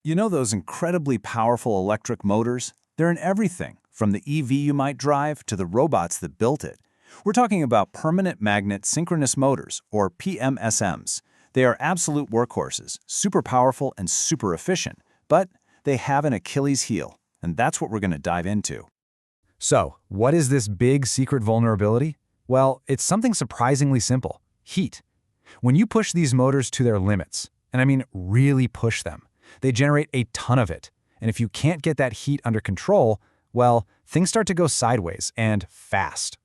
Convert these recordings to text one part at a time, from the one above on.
You know those incredibly powerful electric motors? They're in everything, from the EV you might drive to the robots that built it. We're talking about permanent magnet synchronous motors, or PMSMs. They are absolute workhorses, super powerful and super efficient, but they have an Achilles heel, and that's what we're going to dive into. So, what is this big secret vulnerability? Well, it's something surprisingly simple: heat. When you push these motors to their limits, and I mean really push them, they generate a ton of it. And if you can't get that heat under control, well, things start to go sideways, and fast.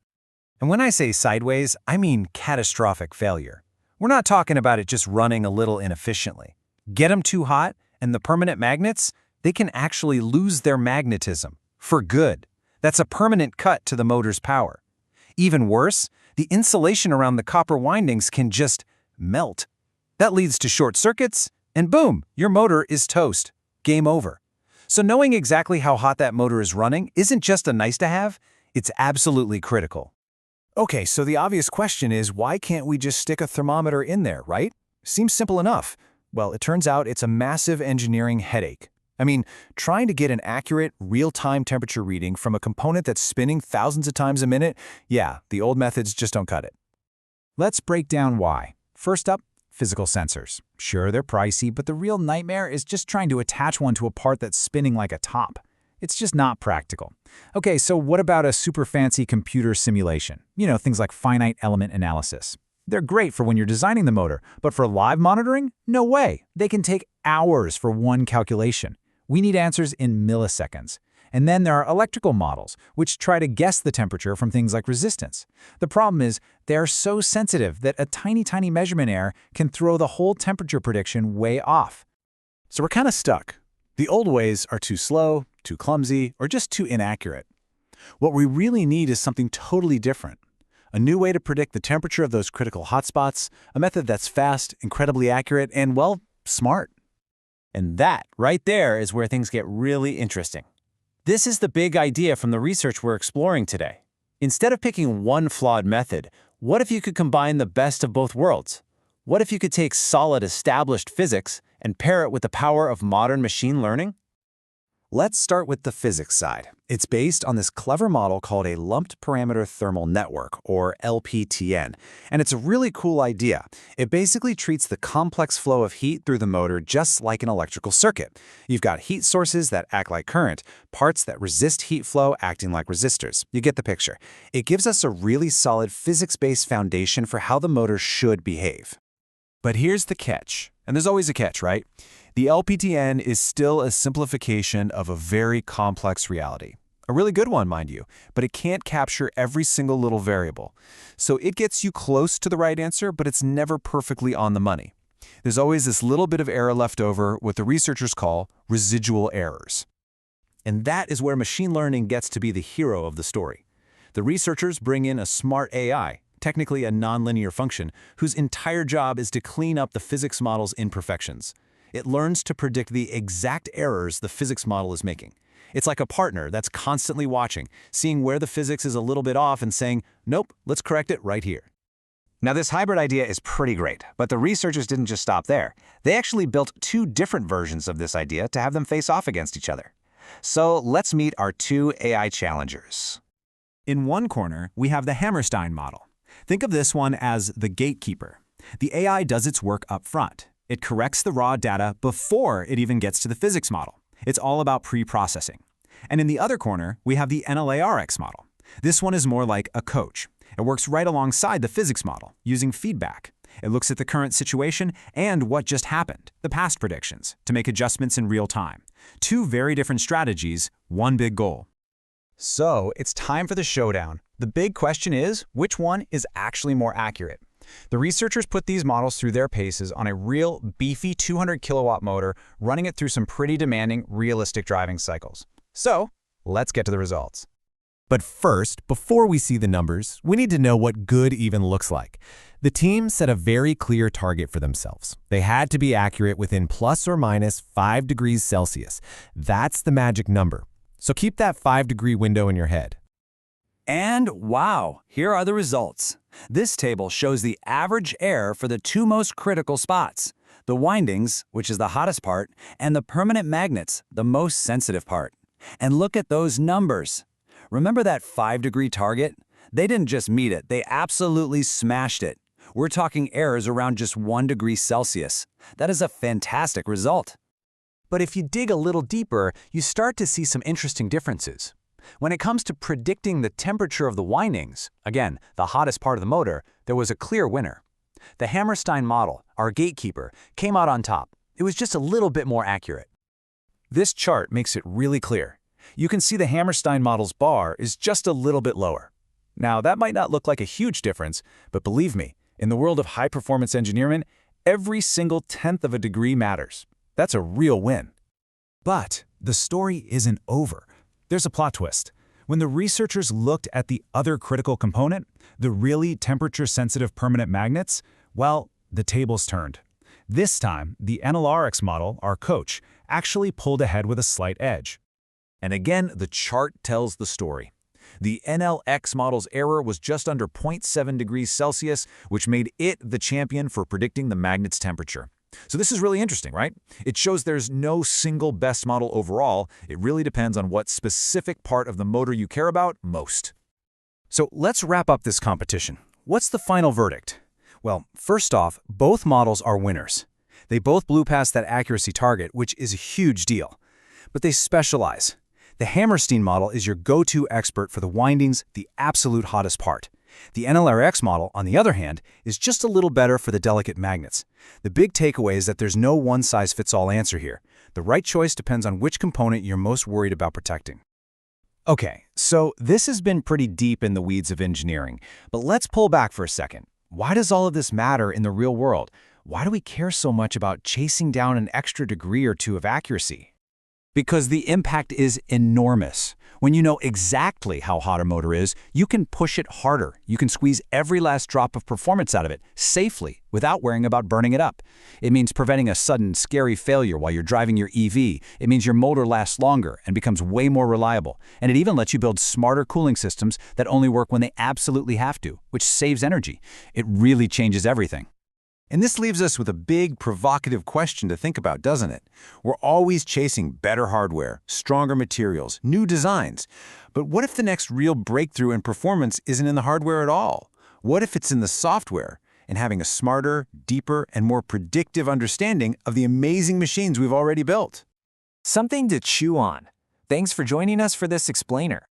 And when I say sideways, I mean catastrophic failure. We're not talking about it just running a little inefficiently. Get them too hot, and the permanent magnets, they can actually lose their magnetism, for good. That's a permanent cut to the motor's power. Even worse, the insulation around the copper windings can just melt. That leads to short circuits, and boom, your motor is toast. Game over. So knowing exactly how hot that motor is running isn't just a nice-to-have, it's absolutely critical. Okay, so the obvious question is, why can't we just stick a thermometer in there, right? Seems simple enough. Well, it turns out it's a massive engineering headache. I mean, trying to get an accurate, real-time temperature reading from a component that's spinning thousands of times a minute, yeah, the old methods just don't cut it. Let's break down why. First up, physical sensors. Sure, they're pricey, but the real nightmare is just trying to attach one to a part that's spinning like a top. It's just not practical. Okay, so what about a super fancy computer simulation? You know, things like finite element analysis. They're great for when you're designing the motor, but for live monitoring? No way. They can take hours for one calculation. We need answers in milliseconds. And then there are electrical models, which try to guess the temperature from things like resistance. The problem is, they are so sensitive that a tiny measurement error can throw the whole temperature prediction way off. So we're kind of stuck. The old ways are too slow, too clumsy, or just too inaccurate. What we really need is something totally different. A new way to predict the temperature of those critical hotspots, a method that's fast, incredibly accurate, and, well, smart. And that, right there, is where things get really interesting. This is the big idea from the research we're exploring today. Instead of picking one flawed method, what if you could combine the best of both worlds? What if you could take solid, established physics and pair it with the power of modern machine learning? Let's start with the physics side. It's based on this clever model called a lumped parameter thermal network, or LPTN, and it's a really cool idea. It basically treats the complex flow of heat through the motor just like an electrical circuit. You've got heat sources that act like current, parts that resist heat flow acting like resistors. You get the picture. It gives us a really solid physics-based foundation for how the motor should behave. But here's the catch, and there's always a catch, right? The LPTN is still a simplification of a very complex reality. A really good one, mind you, but it can't capture every single little variable. So it gets you close to the right answer, but it's never perfectly on the money. There's always this little bit of error left over, what the researchers call residual errors. And that is where machine learning gets to be the hero of the story. The researchers bring in a smart AI, technically a nonlinear function, whose entire job is to clean up the physics model's imperfections. It learns to predict the exact errors the physics model is making. It's like a partner that's constantly watching, seeing where the physics is a little bit off and saying, nope, let's correct it right here. Now, this hybrid idea is pretty great, but the researchers didn't just stop there. They actually built two different versions of this idea to have them face off against each other. So let's meet our two AI challengers. In one corner, we have the Hammerstein model. Think of this one as the gatekeeper. The AI does its work up front. It corrects the raw data before it even gets to the physics model. It's all about pre-processing. And in the other corner, we have the NLARX model. This one is more like a coach. It works right alongside the physics model, using feedback. It looks at the current situation and what just happened, the past predictions, to make adjustments in real time. Two very different strategies, one big goal. So it's time for the showdown. The big question is, which one is actually more accurate? The researchers put these models through their paces on a real, beefy 200 kilowatt motor, running it through some pretty demanding, realistic driving cycles. So, let's get to the results. But first, before we see the numbers, we need to know what good even looks like. The team set a very clear target for themselves. They had to be accurate within plus or minus 5 degrees Celsius. That's the magic number. So keep that 5-degree window in your head. And wow, here are the results. This table shows the average error for the two most critical spots. the windings, which is the hottest part, and the permanent magnets, the most sensitive part. And look at those numbers. Remember that 5-degree target? They didn't just meet it, they absolutely smashed it. We're talking errors around just 1 degree Celsius. That is a fantastic result. But if you dig a little deeper, you start to see some interesting differences. When it comes to predicting the temperature of the windings, again, the hottest part of the motor, there was a clear winner. The Hammerstein model, our gatekeeper, came out on top. It was just a little bit more accurate. This chart makes it really clear. You can see the Hammerstein model's bar is just a little bit lower. Now, that might not look like a huge difference, but believe me, in the world of high-performance engineering, every single 1/10 of a degree matters. That's a real win. But the story isn't over. There's a plot twist. When the researchers looked at the other critical component, the really temperature-sensitive permanent magnets, well, the tables turned. This time, the NLRX model, our coach, actually pulled ahead with a slight edge. And again, the chart tells the story. The NLX model's error was just under 0.7 degrees Celsius, which made it the champion for predicting the magnet's temperature. So this is really interesting, right? It shows there's no single best model overall. It really depends on what specific part of the motor you care about most. So let's wrap up this competition. What's the final verdict? Well, first off, both models are winners. They both blew past that accuracy target, which is a huge deal. But they specialize. The Hammerstein model is your go-to expert for the windings, the absolute hottest part. The NLRX model, on the other hand, is just a little better for the delicate magnets. The big takeaway is that there's no one-size-fits-all answer here. The right choice depends on which component you're most worried about protecting. Okay, so this has been pretty deep in the weeds of engineering, but let's pull back for a second. Why does all of this matter in the real world? Why do we care so much about chasing down an extra degree or two of accuracy? Because the impact is enormous. When you know exactly how hot a motor is, you can push it harder. You can squeeze every last drop of performance out of it safely without worrying about burning it up. It means preventing a sudden, scary failure while you're driving your EV. It means your motor lasts longer and becomes way more reliable. And it even lets you build smarter cooling systems that only work when they absolutely have to, which saves energy. It really changes everything. And this leaves us with a big, provocative question to think about, doesn't it? We're always chasing better hardware, stronger materials, new designs. But what if the next real breakthrough in performance isn't in the hardware at all? What if it's in the software and having a smarter, deeper, and more predictive understanding of the amazing machines we've already built? Something to chew on. Thanks for joining us for this explainer.